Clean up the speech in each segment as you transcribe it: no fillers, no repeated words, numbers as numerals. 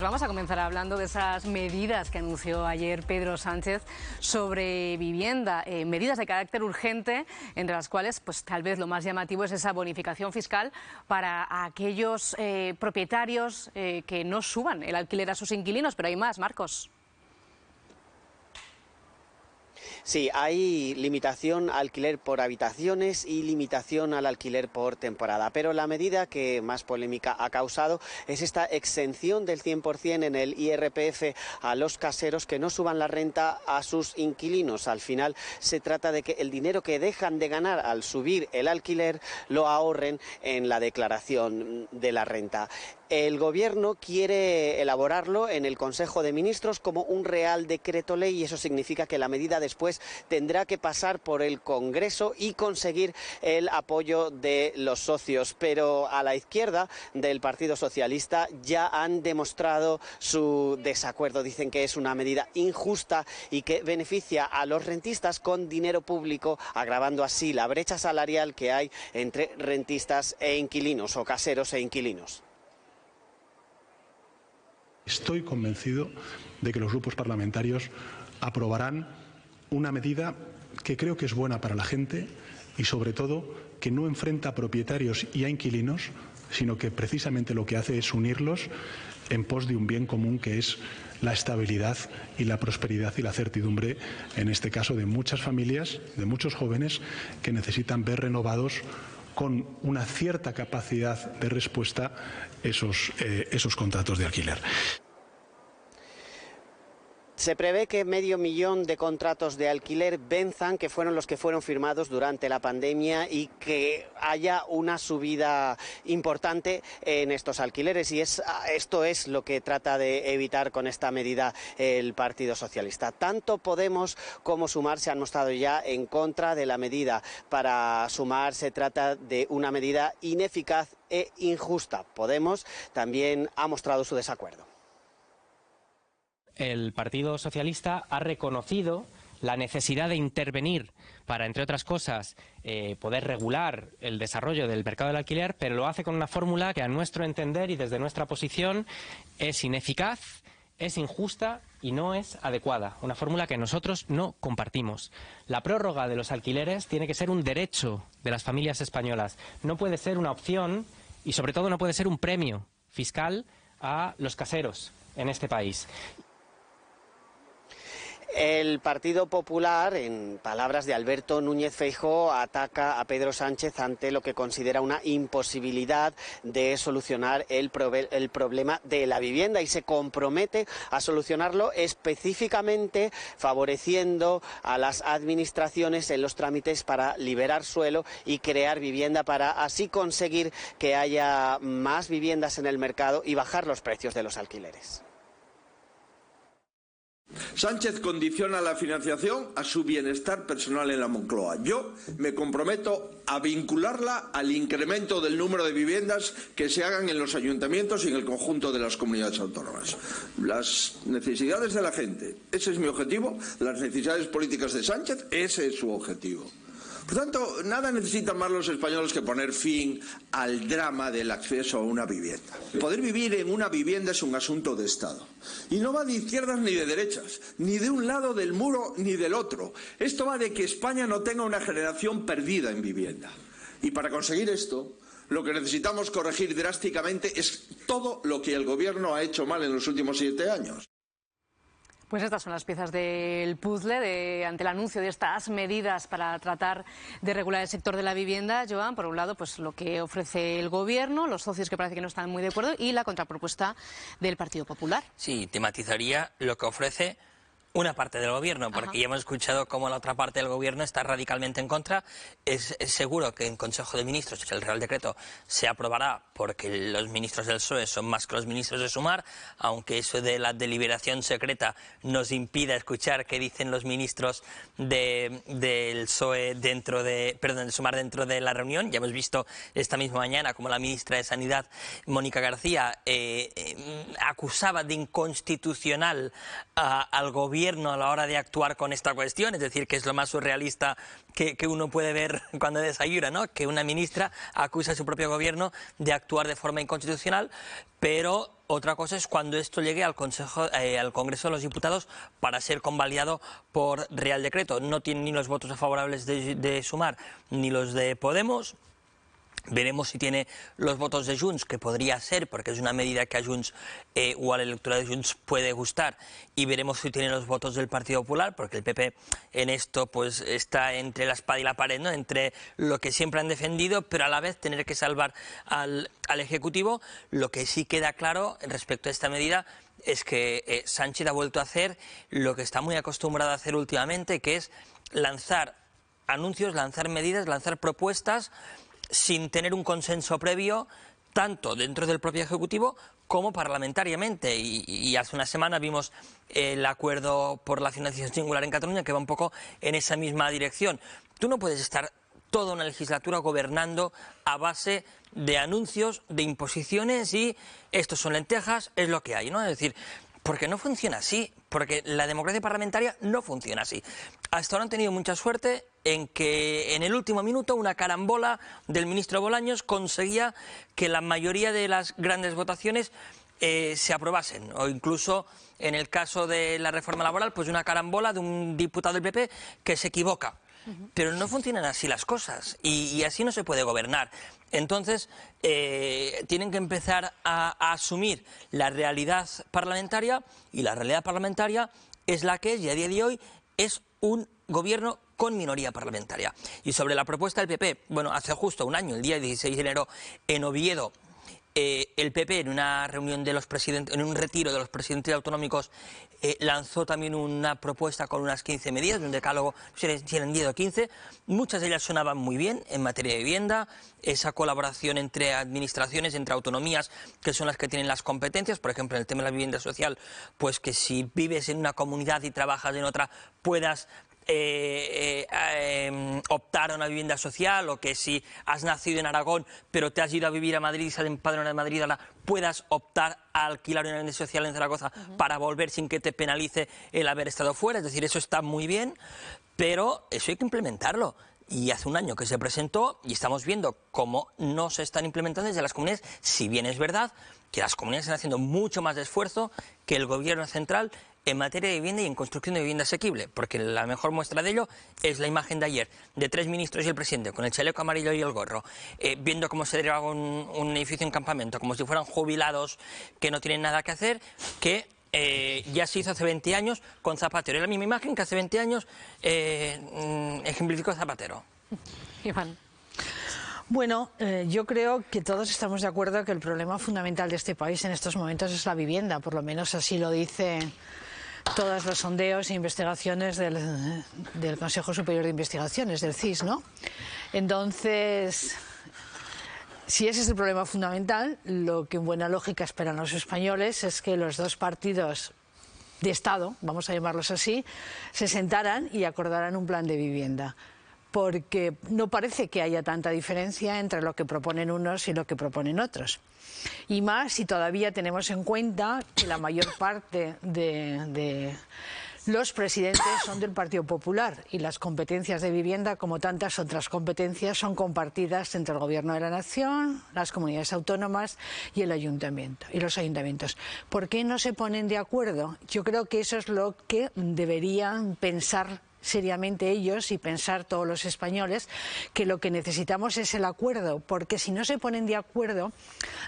Vamos a comenzar hablando de esas medidas que anunció ayer Pedro Sánchez sobre vivienda, medidas de carácter urgente, entre las cuales pues tal vez lo más llamativo es esa bonificación fiscal para aquellos propietarios que no suban el alquiler a sus inquilinos, pero hay más, Marcos. Sí, hay limitación al alquiler por habitaciones y limitación al alquiler por temporada, pero la medida que más polémica ha causado es esta exención del 100% en el IRPF a los caseros que no suban la renta a sus inquilinos. Al final se trata de que el dinero que dejan de ganar al subir el alquiler lo ahorren en la declaración de la renta. El Gobierno quiere elaborarlo en el Consejo de Ministros como un Real Decreto Ley y eso significa que la medida después tendrá que pasar por el Congreso y conseguir el apoyo de los socios. Pero a la izquierda del Partido Socialista ya han demostrado su desacuerdo. Dicen que es una medida injusta y que beneficia a los rentistas con dinero público, agravando así la brecha salarial que hay entre rentistas e inquilinos o caseros e inquilinos. Estoy convencido de que los grupos parlamentarios aprobarán una medida que creo que es buena para la gente y, sobre todo, que no enfrenta a propietarios y a inquilinos, sino que precisamente lo que hace es unirlos en pos de un bien común que es la estabilidad y la prosperidad y la certidumbre, en este caso de muchas familias, de muchos jóvenes que necesitan ver renovados con una cierta capacidad de respuesta esos contratos de alquiler. Se prevé que 500.000 de contratos de alquiler venzan, que fueron los que fueron firmados durante la pandemia, y que haya una subida importante en estos alquileres. Y esto es lo que trata de evitar con esta medida el Partido Socialista. Tanto Podemos como Sumar se han mostrado ya en contra de la medida. Para Sumar se trata de una medida ineficaz e injusta. Podemos también ha mostrado su desacuerdo. El Partido Socialista ha reconocido la necesidad de intervenir para, entre otras cosas, poder regular el desarrollo del mercado del alquiler, pero lo hace con una fórmula que, a nuestro entender y desde nuestra posición, es ineficaz, es injusta y no es adecuada. Una fórmula que nosotros no compartimos. La prórroga de los alquileres tiene que ser un derecho de las familias españolas. No puede ser una opción y, sobre todo, no puede ser un premio fiscal a los caseros en este país. El Partido Popular, en palabras de Alberto Núñez Feijóo, ataca a Pedro Sánchez ante lo que considera una imposibilidad de solucionar el problema de la vivienda y se compromete a solucionarlo específicamente favoreciendo a las administraciones en los trámites para liberar suelo y crear vivienda para así conseguir que haya más viviendas en el mercado y bajar los precios de los alquileres. Sánchez condiciona la financiación a su bienestar personal en la Moncloa. Yo me comprometo a vincularla al incremento del número de viviendas que se hagan en los ayuntamientos y en el conjunto de las comunidades autónomas. Las necesidades de la gente, ese es mi objetivo. Las necesidades políticas de Sánchez, ese es su objetivo. Por tanto, nada necesitan más los españoles que poner fin al drama del acceso a una vivienda. Poder vivir en una vivienda es un asunto de Estado. Y no va de izquierdas ni de derechas, ni de un lado del muro ni del otro. Esto va de que España no tenga una generación perdida en vivienda. Y para conseguir esto, lo que necesitamos corregir drásticamente es todo lo que el Gobierno ha hecho mal en los últimos 7 años. Pues estas son las piezas del puzzle ante el anuncio de estas medidas para tratar de regular el sector de la vivienda. Joan, por un lado, pues lo que ofrece el Gobierno, los socios que parece que no están muy de acuerdo y la contrapropuesta del Partido Popular. Sí, tematizaría lo que ofrece una parte del Gobierno, porque ya hemos escuchado cómo la otra parte del Gobierno está radicalmente en contra. Es seguro que en Consejo de Ministros el Real Decreto se aprobará porque los ministros del PSOE son más que los ministros de Sumar, aunque eso de la deliberación secreta nos impida escuchar qué dicen los ministros del PSOE de Sumar dentro de la reunión. Ya hemos visto esta misma mañana como la ministra de Sanidad, Mónica García, acusaba de inconstitucional al Gobierno gobierno a la hora de actuar con esta cuestión, es decir, que es lo más surrealista que uno puede ver cuando desayuna, ¿no? Que una ministra acusa a su propio gobierno de actuar de forma inconstitucional, pero otra cosa es cuando esto llegue al Congreso de los Diputados para ser convalidado por Real Decreto. No tiene ni los votos favorables de Sumar ni los de Podemos. Veremos si tiene los votos de Junts, que podría ser, porque es una medida que a Junts o al electorado de Junts puede gustar, y veremos si tiene los votos del Partido Popular, porque el PP en esto pues está entre la espada y la pared, ¿no? Entre lo que siempre han defendido, pero a la vez tener que salvar al Ejecutivo. Lo que sí queda claro respecto a esta medida es que Sánchez ha vuelto a hacer lo que está muy acostumbrado a hacer últimamente, que es lanzar anuncios, lanzar medidas, lanzar propuestas sin tener un consenso previo, tanto dentro del propio Ejecutivo como parlamentariamente. Y hace una semana vimos el acuerdo por la financiación singular en Cataluña, que va un poco en esa misma dirección. Tú no puedes estar toda una legislatura gobernando a base de anuncios, de imposiciones y estos son lentejas, es lo que hay, ¿no? Es decir, porque no funciona así, porque la democracia parlamentaria no funciona así. Hasta ahora han tenido mucha suerte en que en el último minuto una carambola del ministro Bolaños conseguía que la mayoría de las grandes votaciones se aprobasen, o incluso en el caso de la reforma laboral, pues una carambola de un diputado del PP que se equivoca. Pero no funcionan así las cosas y así no se puede gobernar. Entonces, tienen que empezar a asumir la realidad parlamentaria, y la realidad parlamentaria es la que es, y a día de hoy es un gobierno con minoría parlamentaria. Y sobre la propuesta del PP, bueno, hace justo un año, el día 16 de enero, en Oviedo, el PP en una reunión de los presidentes, en un retiro de los presidentes autonómicos, lanzó también una propuesta con unas 15 medidas, un decálogo, si eran 10 o 15, muchas de ellas sonaban muy bien en materia de vivienda, esa colaboración entre administraciones, entre autonomías, que son las que tienen las competencias, por ejemplo en el tema de la vivienda social, pues que si vives en una comunidad y trabajas en otra, puedas optar a una vivienda social, o que si has nacido en Aragón pero te has ido a vivir a Madrid y se has empadronado en Madrid, ahora puedas optar a alquilar una vivienda social en Zaragoza para volver sin que te penalice el haber estado fuera. Es decir, eso está muy bien, pero eso hay que implementarlo. Y hace un año que se presentó y estamos viendo cómo no se están implementando desde las comunidades, si bien es verdad que las comunidades están haciendo mucho más de esfuerzo que el gobierno central en materia de vivienda y en construcción de vivienda asequible, porque la mejor muestra de ello es la imagen de ayer de 3 ministros y el presidente con el chaleco amarillo y el gorro, viendo cómo se derribaba un edificio en campamento, como si fueran jubilados que no tienen nada que hacer, que ya se hizo hace 20 años con Zapatero. Es la misma imagen que hace 20 años ejemplificó Zapatero. Iván. Bueno, yo creo que todos estamos de acuerdo que el problema fundamental de este país en estos momentos es la vivienda, por lo menos así lo dicen todos los sondeos e investigaciones del Consejo Superior de Investigaciones, del CIS, ¿no? Entonces, si ese es el problema fundamental, lo que en buena lógica esperan los españoles es que los dos partidos de Estado, vamos a llamarlos así, se sentaran y acordaran un plan de vivienda. Porque no parece que haya tanta diferencia entre lo que proponen unos y lo que proponen otros. Y más si todavía tenemos en cuenta que la mayor parte de los presidentes son del Partido Popular y las competencias de vivienda, como tantas otras competencias, son compartidas entre el Gobierno de la Nación, las comunidades autónomas y el ayuntamiento y los ayuntamientos. ¿Por qué no se ponen de acuerdo? Yo creo que eso es lo que deberían pensar seriamente ellos y pensar todos los españoles, que lo que necesitamos es el acuerdo, porque si no se ponen de acuerdo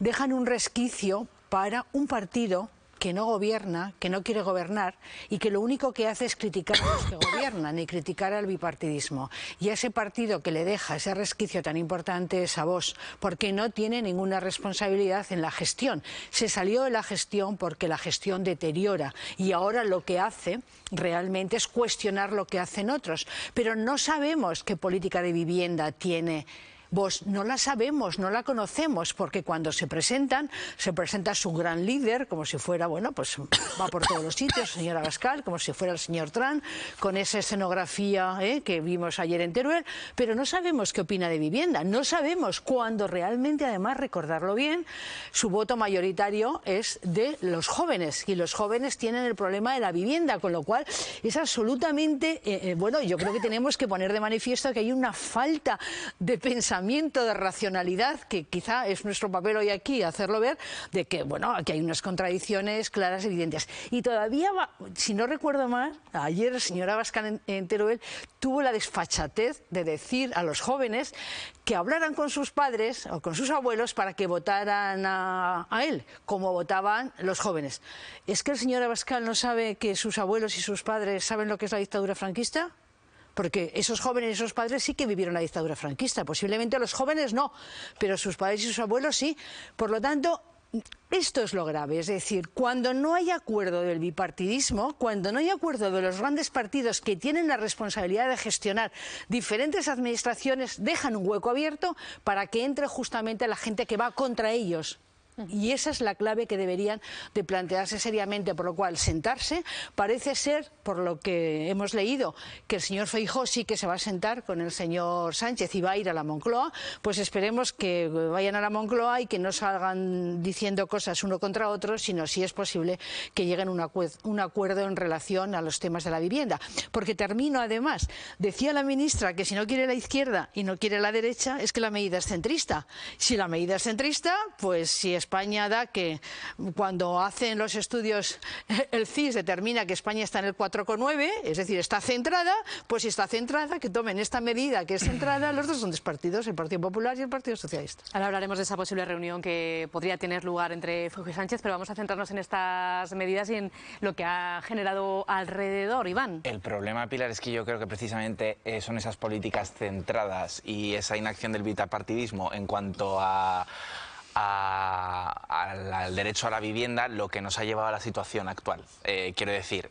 dejan un resquicio para un partido que no gobierna, que no quiere gobernar y que lo único que hace es criticar a los que gobiernan y criticar al bipartidismo. Y a ese partido que le deja ese resquicio tan importante es a Vox, porque no tiene ninguna responsabilidad en la gestión. Se salió de la gestión porque la gestión deteriora y ahora lo que hace realmente es cuestionar lo que hacen otros. Pero no sabemos qué política de vivienda tiene Vox no la sabemos, no la conocemos, porque cuando se presenta su gran líder, como si fuera, bueno, pues va por todos los sitios, el señor Abascal, como si fuera el señor Trump, con esa escenografía que vimos ayer en Teruel, pero no sabemos qué opina de vivienda, no sabemos cuándo realmente, además, recordarlo bien, su voto mayoritario es de los jóvenes, y los jóvenes tienen el problema de la vivienda, con lo cual es absolutamente, bueno, yo creo que tenemos que poner de manifiesto que hay una falta de pensamiento, de racionalidad, que quizá es nuestro papel hoy aquí hacerlo ver, de que, bueno, aquí hay unas contradicciones claras, evidentes. Y todavía, si no recuerdo mal, ayer el señor Abascal en Teruel tuvo la desfachatez de decir a los jóvenes que hablaran con sus padres o con sus abuelos para que votaran a él, como votaban los jóvenes. ¿Es que el señor Abascal no sabe que sus abuelos y sus padres saben lo que es la dictadura franquista? Porque esos jóvenes y esos padres sí que vivieron la dictadura franquista. Posiblemente los jóvenes no, pero sus padres y sus abuelos sí. Por lo tanto, esto es lo grave. Es decir, cuando no hay acuerdo del bipartidismo, cuando no hay acuerdo de los grandes partidos que tienen la responsabilidad de gestionar diferentes administraciones, dejan un hueco abierto para que entre justamente la gente que va contra ellos. Y esa es la clave que deberían de plantearse seriamente, por lo cual sentarse. Parece ser, por lo que hemos leído, que el señor Feijóo sí que se va a sentar con el señor Sánchez y va a ir a la Moncloa. Pues esperemos que vayan a la Moncloa y que no salgan diciendo cosas uno contra otro, sino, si es posible, que lleguen a un acuerdo en relación a los temas de la vivienda. Porque termino, además, decía la ministra que si no quiere la izquierda y no quiere la derecha, es que la medida es centrista. Si la medida es centrista, pues si España da que cuando hacen los estudios el CIS determina que España está en el 4,9, es decir, está centrada, pues si está centrada, que tomen esta medida que es centrada los dos grandes partidos, el Partido Popular y el Partido Socialista. Ahora hablaremos de esa posible reunión que podría tener lugar entre Feijóo y Sánchez, pero vamos a centrarnos en estas medidas y en lo que ha generado alrededor. Iván. El problema, Pilar, es que yo creo que precisamente son esas políticas centradas y esa inacción del bipartidismo en cuanto al derecho a la vivienda lo que nos ha llevado a la situación actual. Quiero decir,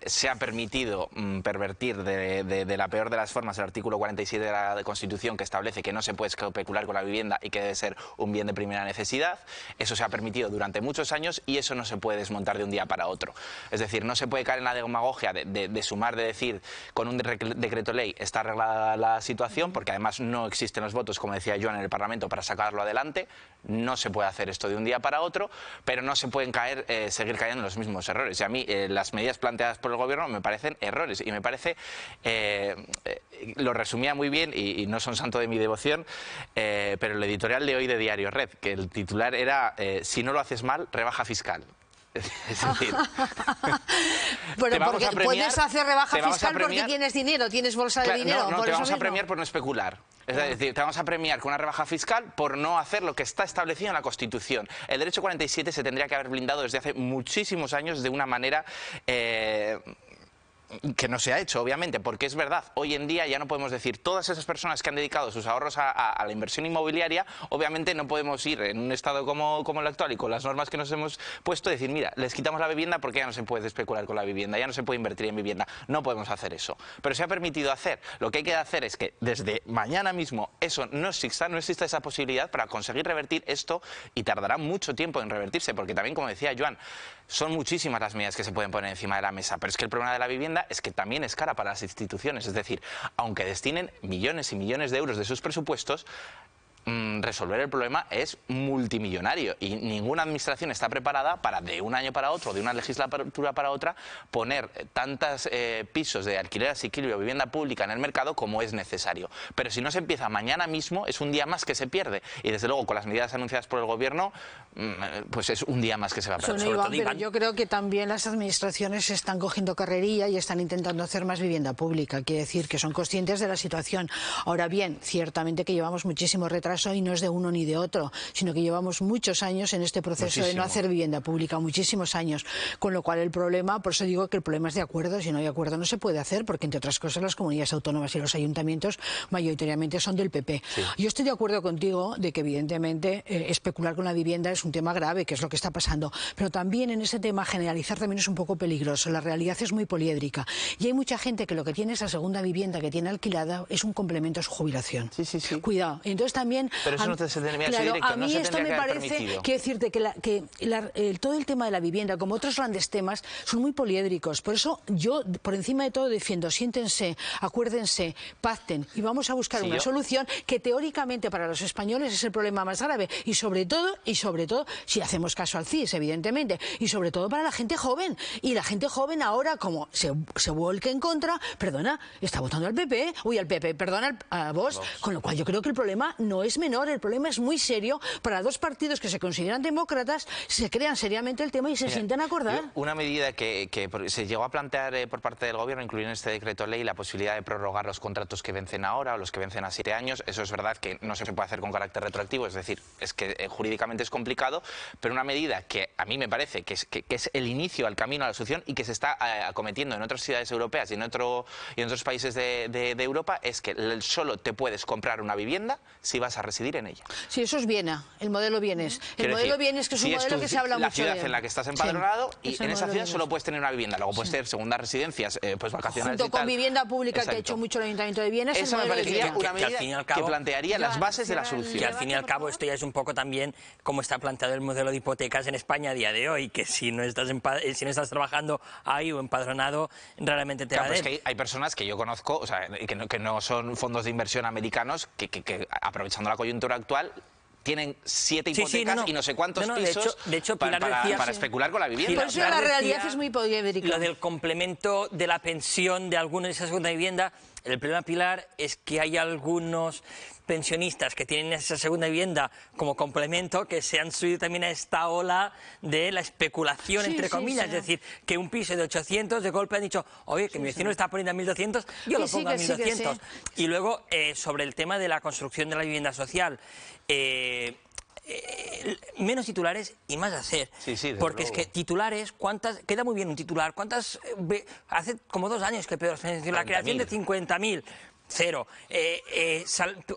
se ha permitido pervertir de la peor de las formas el artículo 47 de la Constitución, que establece que no se puede especular con la vivienda y que debe ser un bien de primera necesidad. Eso se ha permitido durante muchos años y eso no se puede desmontar de un día para otro. Es decir, no se puede caer en la demagogia de sumar, de decir con un decreto ley está arreglada la situación, porque además no existen los votos, como decía Joan, en el Parlamento para sacarlo adelante. No se puede hacer esto de un día para otro, pero no se pueden seguir cayendo en los mismos errores. Y a mí las medidas planteadas por el Gobierno me parecen errores y me parece, lo resumía muy bien y no son santo de mi devoción, pero el editorial de hoy de Diario Red, que el titular era si no lo haces mal, rebaja fiscal. Es decir, bueno, porque puedes hacer rebaja fiscal porque tienes dinero, tienes bolsa de dinero. No, te vamos a premiar por no especular. Es decir, te vamos a premiar con una rebaja fiscal por no hacer lo que está establecido en la Constitución. El derecho 47 se tendría que haber blindado desde hace muchísimos años de una manera que no se ha hecho, obviamente, porque es verdad, hoy en día ya no podemos decir todas esas personas que han dedicado sus ahorros a la inversión inmobiliaria, obviamente no podemos ir en un estado como el actual y con las normas que nos hemos puesto, decir, mira, les quitamos la vivienda porque ya no se puede especular con la vivienda, ya no se puede invertir en vivienda, no podemos hacer eso. Pero se ha permitido hacer, lo que hay que hacer es que desde mañana mismo eso no exista esa posibilidad para conseguir revertir esto, y tardará mucho tiempo en revertirse, porque también, como decía Joan, son muchísimas las medidas que se pueden poner encima de la mesa, pero es que el problema de la vivienda es que también es cara para las instituciones, es decir, aunque destinen millones y millones de euros de sus presupuestos, resolver el problema es multimillonario y ninguna administración está preparada para de un año para otro, de una legislatura para otra, poner tantos pisos de alquiler asequible o vivienda pública en el mercado como es necesario. Pero si no se empieza mañana mismo, es un día más que se pierde y desde luego con las medidas anunciadas por el Gobierno, pues es un día más que se va a perder. Pero yo creo que también las administraciones están cogiendo carrerilla y están intentando hacer más vivienda pública. Quiere decir que son conscientes de la situación. Ahora bien, ciertamente que llevamos muchísimo retraso retraso y no es de uno ni de otro, sino que llevamos muchos años en este proceso de no hacer vivienda pública, muchísimos años, con lo cual el problema, por eso digo que el problema es de acuerdo, si no hay acuerdo no se puede hacer, porque entre otras cosas las comunidades autónomas y los ayuntamientos mayoritariamente son del PP. Sí. Yo estoy de acuerdo contigo de que evidentemente especular con la vivienda es un tema grave, que es lo que está pasando, pero también en ese tema generalizar también es un poco peligroso, la realidad es muy poliédrica y hay mucha gente que lo que tiene esa segunda vivienda que tiene alquilada es un complemento a su jubilación. Sí, sí, sí. Cuidado. Entonces también... Pero eso no te tendría que ser directo, a mí no se esto me parece, quiero decirte que todo el tema de la vivienda, como otros grandes temas, son muy poliédricos. Por eso yo, por encima de todo, defiendo, siéntense, acuérdense, pacten y vamos a buscar una solución que teóricamente para los españoles es el problema más grave y sobre todo, si hacemos caso al CIS, evidentemente, y sobre todo para la gente joven. Y la gente joven ahora, como se vuelque en contra, perdona, está votando al PP, perdona, a Vox, con lo cual yo creo que el problema no es menor, el problema es muy serio para dos partidos que se consideran demócratas, se crean seriamente el tema y se sientan a acordar. Una medida que se llegó a plantear por parte del Gobierno, incluir en este decreto ley la posibilidad de prorrogar los contratos que vencen ahora o los que vencen a 7 años. Eso es verdad que no se puede hacer con carácter retroactivo, es decir, es que jurídicamente es complicado, pero una medida que a mí me parece que es el inicio al camino a la solución y que se está acometiendo en otras ciudades europeas y en otros países de Europa, es que solo te puedes comprar una vivienda si vas a residir en ella. Sí, eso es Viena, el modelo Vienes. El modelo Vienes, que es un modelo que se habla mucho de la ciudad en la que estás empadronado y en esa ciudad solo puedes tener una vivienda. Luego puedes tener segundas residencias, pues vacacionales junto con vivienda pública. Exacto. Que ha hecho mucho el Ayuntamiento de Viena. Eso me parecería una medida que plantearía las bases de la solución. Que al fin y al cabo esto ya es un poco también como está planteado el modelo de hipotecas en España a día de hoy, que si no estás trabajando ahí o empadronado, realmente te va a dar. Es que hay personas que yo conozco, o sea, que no son fondos de inversión americanos, que aprovechando la coyuntura actual tienen 7 hipotecas y no sé cuántos pisos de hecho, Pilar decía, para especular con la vivienda. Por eso la realidad es muy poliédrica. Lo del complemento de la pensión de alguna de esa segunda vivienda, el problema, Pilar, es que hay algunos pensionistas que tienen esa segunda vivienda como complemento que se han subido también a esta ola de la especulación, entre comillas. Es decir, que un piso de 800 de golpe han dicho, oye, que mi vecino está poniendo a 1.200, yo lo pongo a 1.200. Y luego, sobre el tema de la construcción de la vivienda social, menos titulares y más hacer. Porque es que titulares, queda muy bien un titular. Hace como 2 años que Pedro Sánchez, la creación de 50.000. Cero.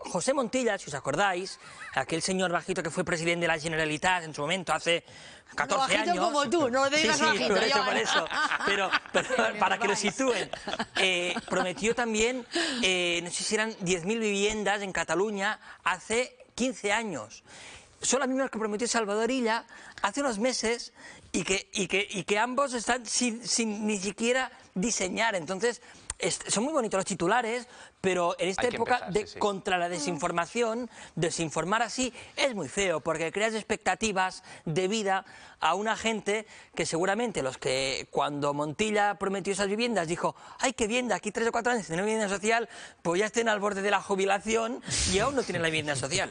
José Montilla, si os acordáis, aquel señor bajito que fue presidente de la Generalitat en su momento, hace 14 años. Bajito como tú, no digas bajito. Por eso. Pero para que lo sitúen, prometió también, no sé si eran 10.000 viviendas en Cataluña hace 15 años. Son las mismas que prometió Salvador Illa hace unos meses y que ambos están sin ni siquiera diseñar. Entonces, son muy bonitos los titulares, pero en esta época contra la desinformación, desinformar así es muy feo, porque creas expectativas de vida a una gente que seguramente los que cuando Montilla prometió esas viviendas dijo, ¡ay, qué bien, de aquí 3 o 4 años tener vivienda social! Pues ya estén al borde de la jubilación y aún no tienen la vivienda social.